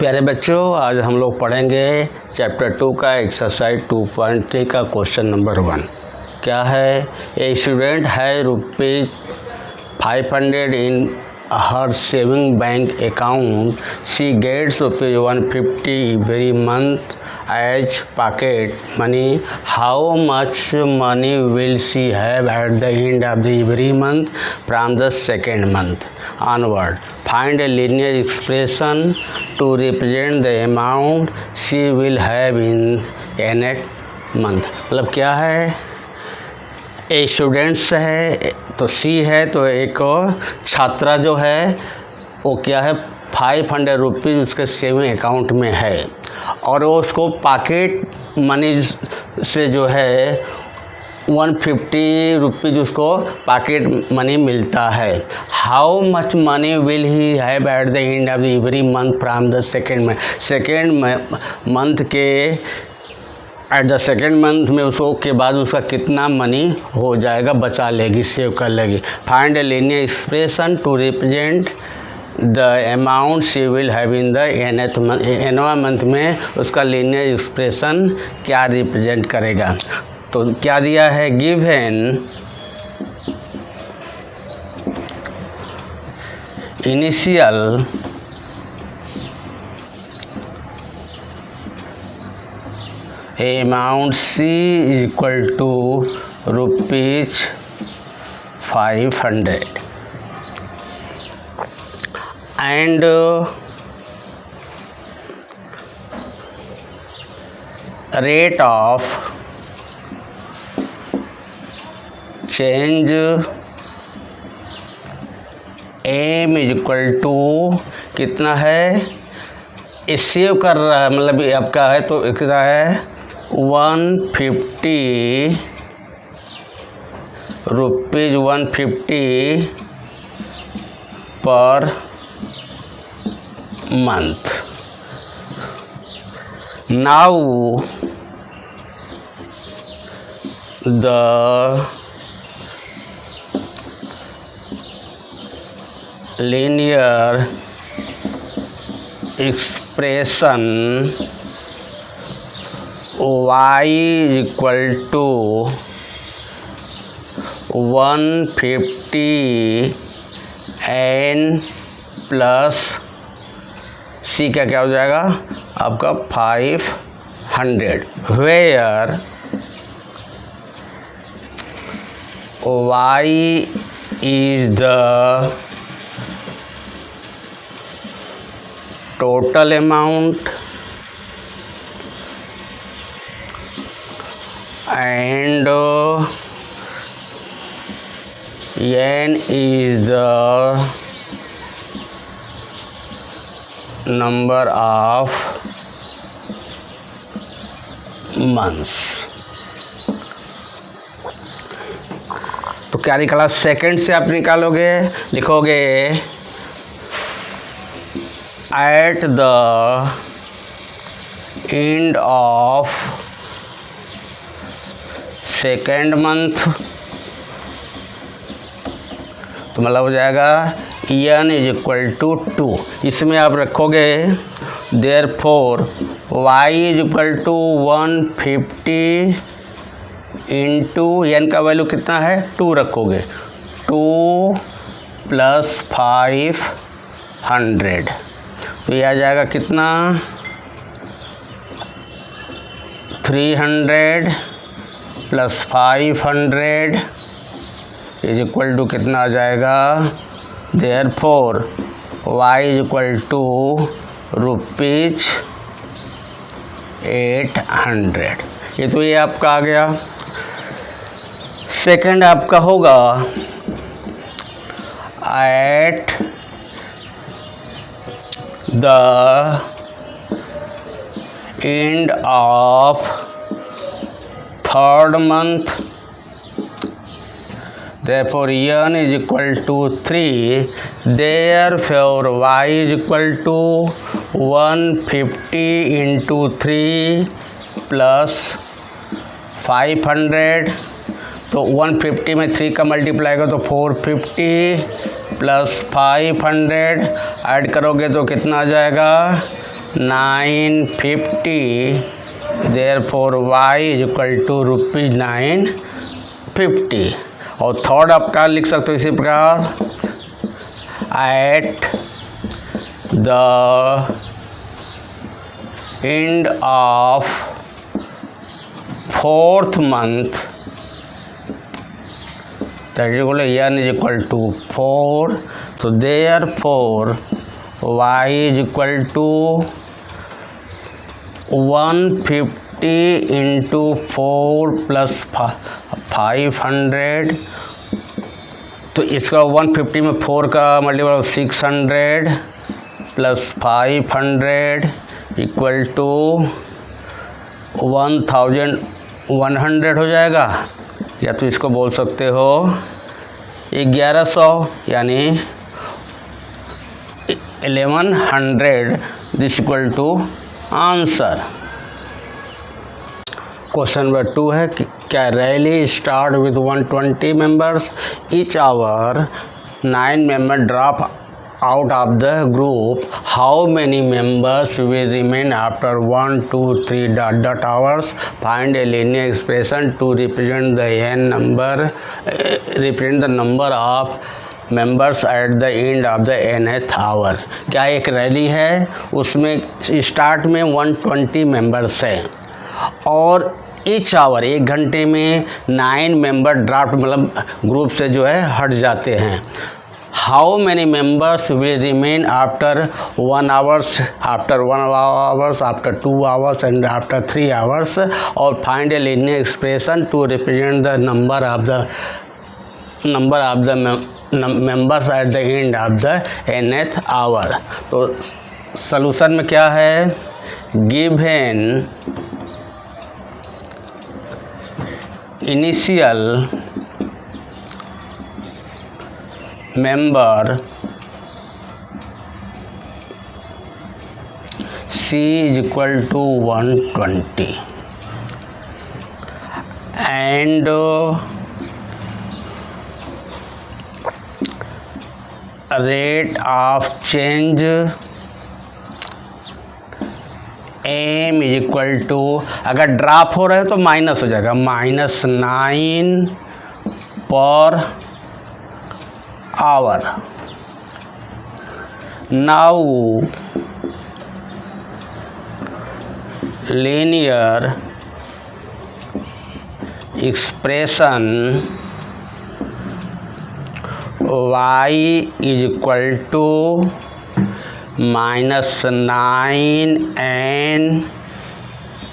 प्यारे बच्चों, आज हम लोग पढ़ेंगे चैप्टर 2 का एक्सरसाइज 2.3 का क्वेश्चन नंबर 1। क्या है? ए स्टूडेंट है ₹500 in her saving bank account. She gets ₹150 every month as pocket money. How much money will she have at the end of the every month from the second month onward? Find a linear expression to represent the amount she will have in a month. मतलब क्या है? ए students है तो सी है, तो एक छात्रा जो है वो क्या है, ₹500 उसके सेविंग अकाउंट में है और वो उसको पॉकेट मनी से जो है ₹150 उसको पॉकेट मनी मिलता है। How much money will he have eight the end of the every month from the second month के एट द सेकेंड मंथ में उसको के बाद उसका कितना मनी हो जाएगा, बचा लेगी, सेव कर लेगी। Find a linear expression to represent the amount she will have in the एनवा मंथ में उसका लीनियर एक्सप्रेशन क्या रिप्रेजेंट करेगा। तो क्या दिया है? Given initial amount C is equal to ₹500 and rate of change M is equal to कितना है? सेव कर रहा है, मतलब आपका है तो कितना है? ₹150 पर month. Now the linear expression y is equal to 150 n plus c का क्या हो जाएगा आपका 500, where y is the total amount and n is the number of months। तो क्या निकाला? सेकंड से आप निकालोगे, लिखोगे at the end of second month, तो मतलब हो जाएगा n is equal to 2। इसमें आप रखोगे therefore y is equal to 150 into n का वैल्यू कितना है? 2 रखोगे, 2 + 500, तो ये आ जाएगा कितना? 300 + 500 इज इक्वल टू कितना आ जाएगा? Therefore y is equal to ₹800। ये तो ये आपका आ गया। सेकंड आपका होगा eight the end of third month, therefore n is equal to 3, therefore y is equal to 150 into 3 plus 500, तो 150 में 3 का मल्टीप्लाई करो तो 450 + 500 ऐड करोगे तो कितना आ जाएगा? 950, therefore y is equal to rupees 950। और थर्ड आपका लिख सकते हो इसी प्रकार, eight the end of fourth month that is equal to n is equal to 4, so therefore y is equal to 150 into 4 plus 500, तो इसका 150 में 4 का मल्टीपल 600 प्लस 500 इक्वल टू 1100 हो जाएगा, या तो इसको बोल सकते हो 1100 यानी 1100, this equal to answer. Question number 2 है कि क्या rally start with 120 members, each hour 9 member drop out of the group, how many members will remain after 1 2 3 ... hours? Find a linear expression to represent the number of members at the end of the nth hour। क्या एक rally है, उसमें start में 120 members हैं और each our 1 घंटे में 9 member draft मतलब ग्रुप से जो है हट जाते हैं। How many members will remain after 1 hours, after 1 hours, after 2 hours and after 3 hours? और find a linear expression to represent the number of the members at the end of the nth hour। तो solution में क्या है, given initial member C is equal to 120 and rate of change m is equal to, अगर drop हो रहा है तो minus हो जाएगा, -9 पर hour। Now linear expression y is equal to -9n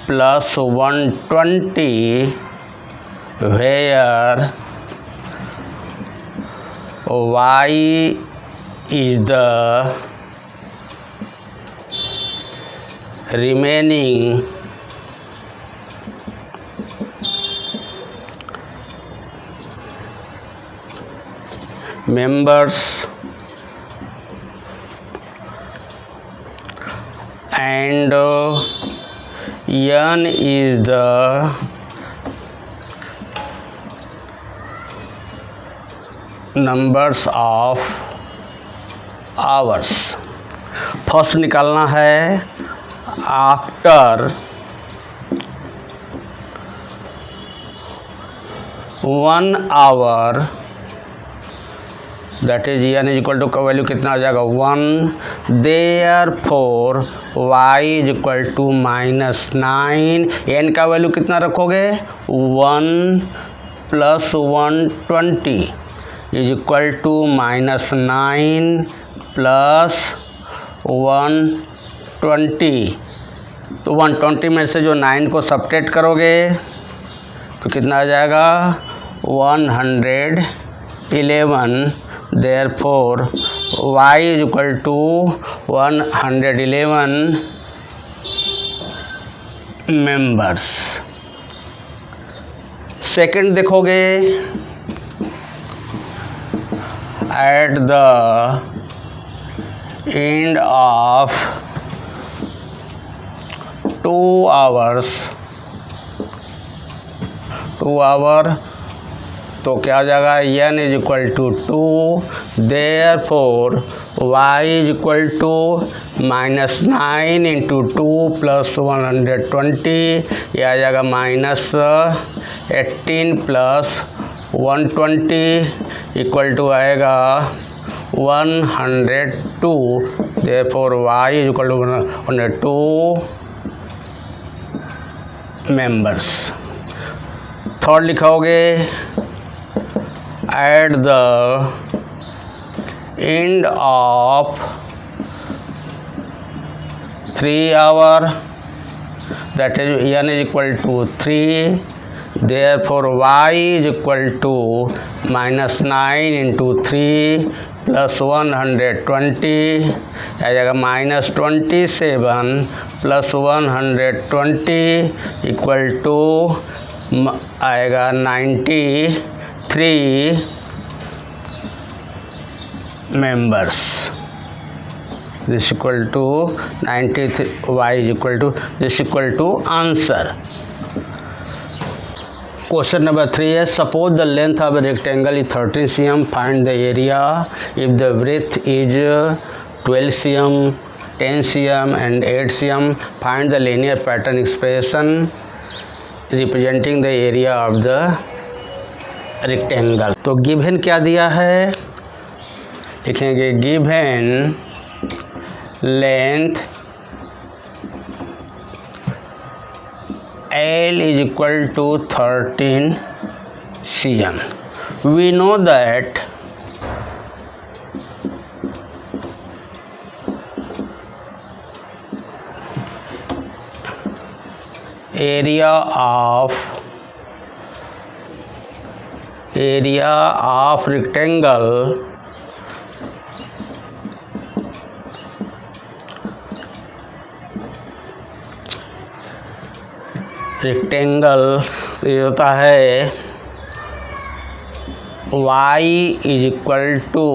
plus 120 where y is the remaining members and n is the numbers of hours. First निकालना है after 1 hour, that is n is equal to का value कितना आ जाएगा 1, therefore y is equal to -9, n का value कितना रखोगे 1 plus 120 is equal to -9 plus 120। तो 120 में से जो 9 को सब्ट्रैक्ट करोगे तो कितना आ जाएगा 111। Therefore y is equal to 111 members. Second देखोगे at the end of 2 hours तो क्या हो जाएगा, n is equal to 2, therefore y is equal to -9 into 2 plus 120, ये आ जाएगा -18 प्लस 120 इक्वल टू आएगा 102, therefore y is equal to 102 members. Third लिखोगे, at the end of 3 hour, that is n is equal to 3, therefore y is equal to -9 into 3 plus 120, आ जाएगा -27 plus 120 equal to आएगा 93 members. This equal to 93, y is equal to, this equal to answer. Question number 3 है, suppose the length of a rectangle is 13 cm, find the area if the breadth is 12 cm, 10 cm and 8 cm, find the linear pattern expression representing the area of the rectangle. तो given क्या दिया है, लिखेंगे given length L is equal to 13 cm. We know that area of rectangle ये होता है y is equal to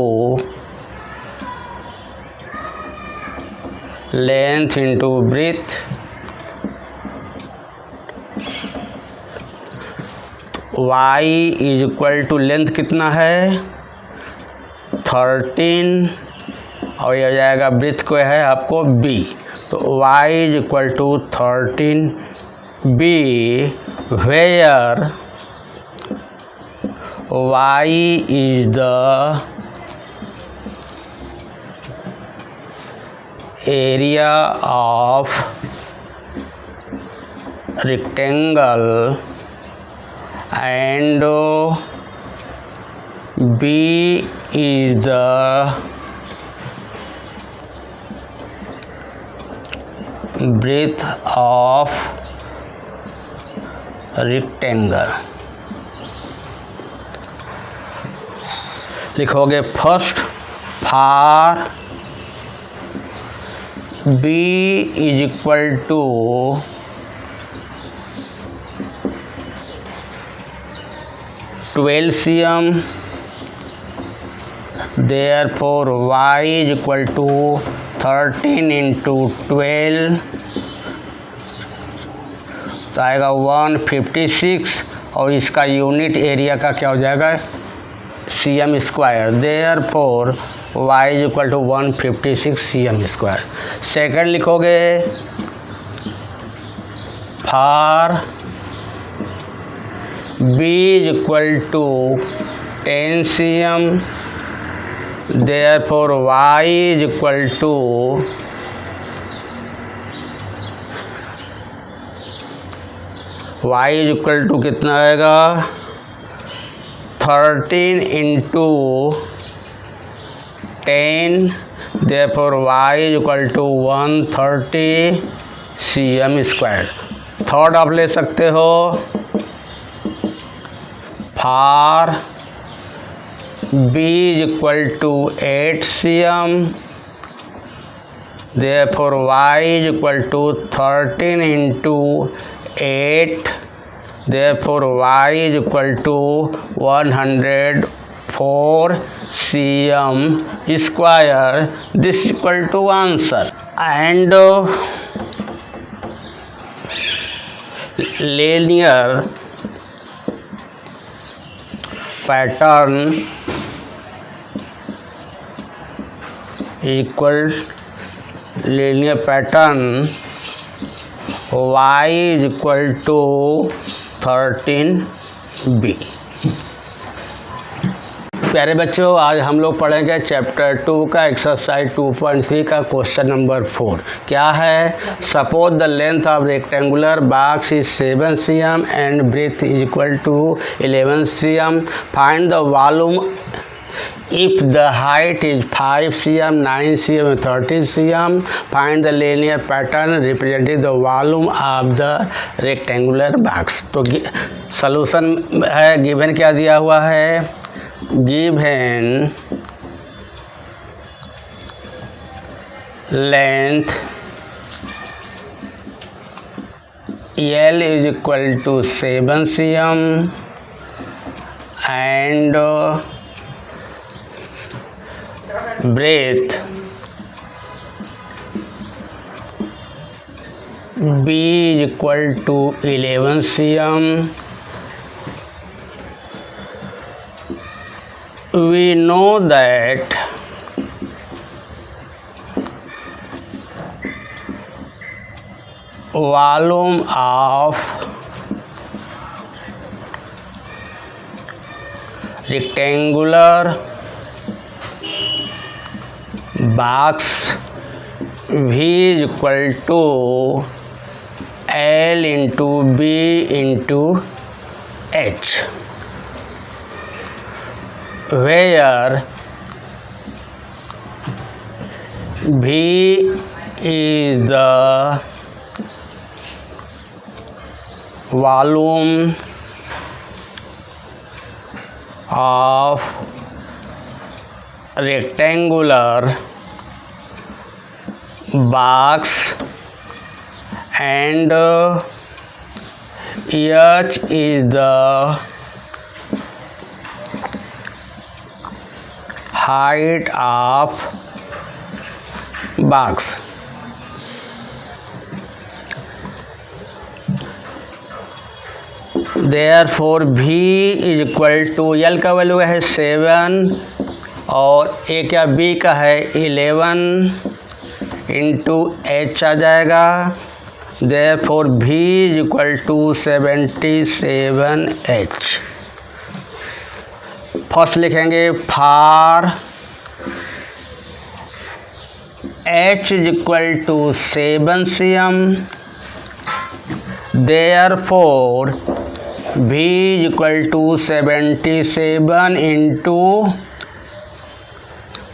length into breadth, y is equal to length कितना है 13 और ये आ जाएगा ब्रेथ को है आपको b, तो y is equal to 13 b, where y is the area of rectangle and b is the breadth of rectangle. लिखोगे first for b is equal to 12 cm, therefore y is equal to 13 into 12, तो आएगा 156 और इसका unit area का क्या हो जाएगा cm square, therefore y is equal to 156 cm square. Second लिखोगे for b is equal to 10 cm, therefore y is equal to y is equal to कितना आएगा 13 into 10, therefore y is equal to 130 cm square. Third आप ले सकते हो for b is equal to 8 cm, therefore y is equal to 13 into 8, therefore y is equal to 104 cm square. This is equal to answer. And linear pattern equal linear pattern y is equal to 13b। प्यारे बच्चों, आज हम लोग पढ़ेंगे chapter 2 का exercise 2.3 का question number 4। क्या है? Suppose the length of rectangular box is 7 cm and breadth is equal to 11 cm। Find the volume if the height is 5 cm, 9 cm and 13 cm. Find the linear pattern representing the volume of the rectangular box। तो solution है, given क्या दिया हुआ है? Given length L is equal to 7 cm and breadth B is equal to 11 cm। We know that volume of rectangular box V is equal to L into B into H, where V is the volume of rectangular box and H is the height of box। Therefore V is equal to L का value है 7 और A क्या B का है 11 into H आ जाएगा। Therefore V is equal to 77H। First लिखेंगे for H is equal to 7 cm, therefore V is equal to 77 into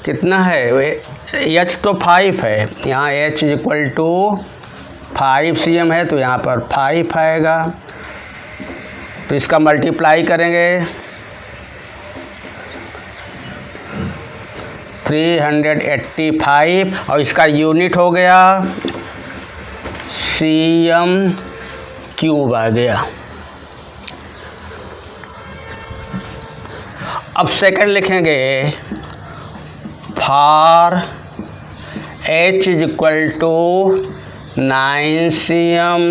कितना है? H तो 5 है, यहाँ H is equal to 5 cm है तो यहाँ पर 5 आएगा। तो इसका मल्टीप्लाई करेंगे 385 और इसका यूनिट हो गया cm क्यूब आ गया। अब सेकंड लिखेंगे for H is equal to 9 cm,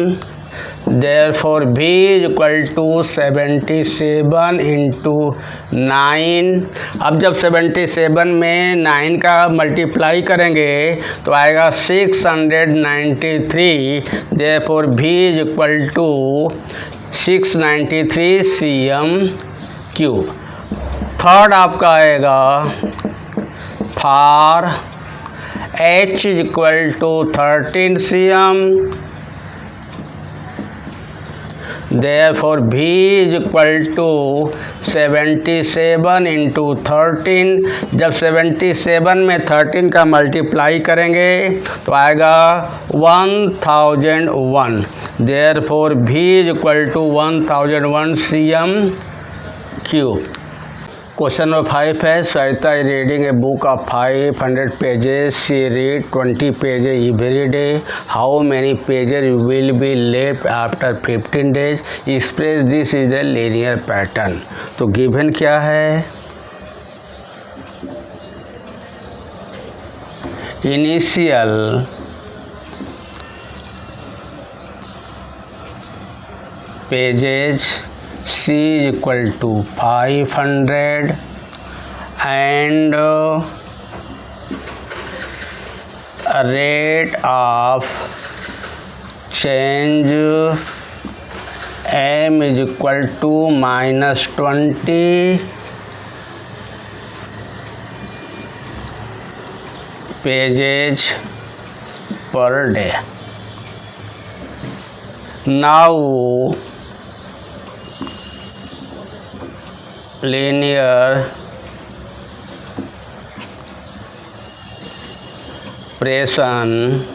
therefore V is equal to 77 into 9। अब जब 77 में 9 का मल्टीप्लाई करेंगे तो आएगा 693, therefore V is equal to 693 cm cube. Third आपका आएगा for H is equal to 13 cm, therefore V is equal to 77 into 13। जब 77 में 13 का मल्टीप्लाई करेंगे तो आएगा 1001, therefore V is equal to 1001 cm cube. Question number 5 है Sarita is reading a book of 500 pages, she read 20 pages every day, how many pages will be left after 15 days, express this is the linear pattern. तो given क्या है? Initial pages C is equal to 500 and rate of change M is equal to -20 pages per day. Now linear expression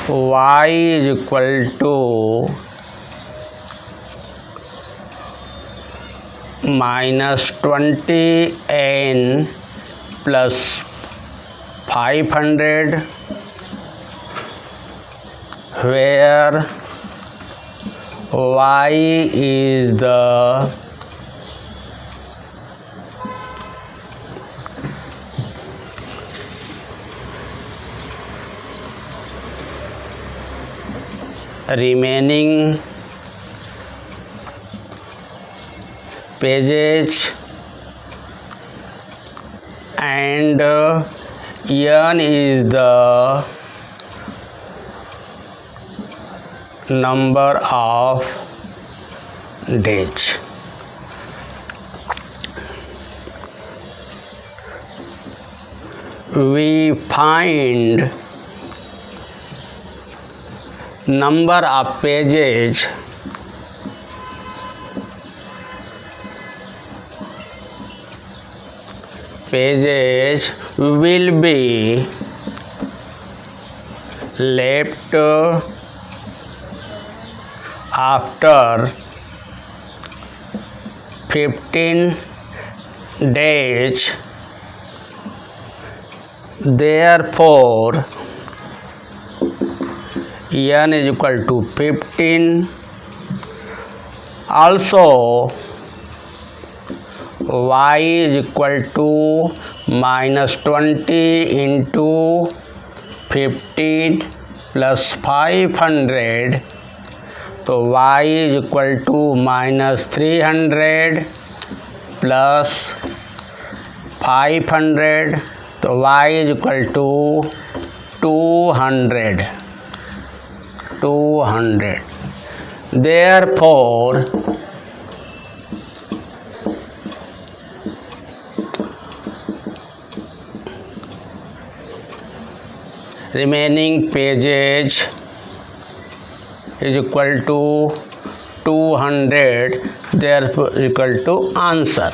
y is equal to -20n plus 500, where y is the remaining pages and n is the number of days. We find number of pages will be left after 15 days. Therefore n is equal to 15. Also y is equal to -20 into 15 plus 500. So y is equal to -300 plus 500. So y is equal to 200. Therefore remaining pages is equal to 200, therefore equal to answer.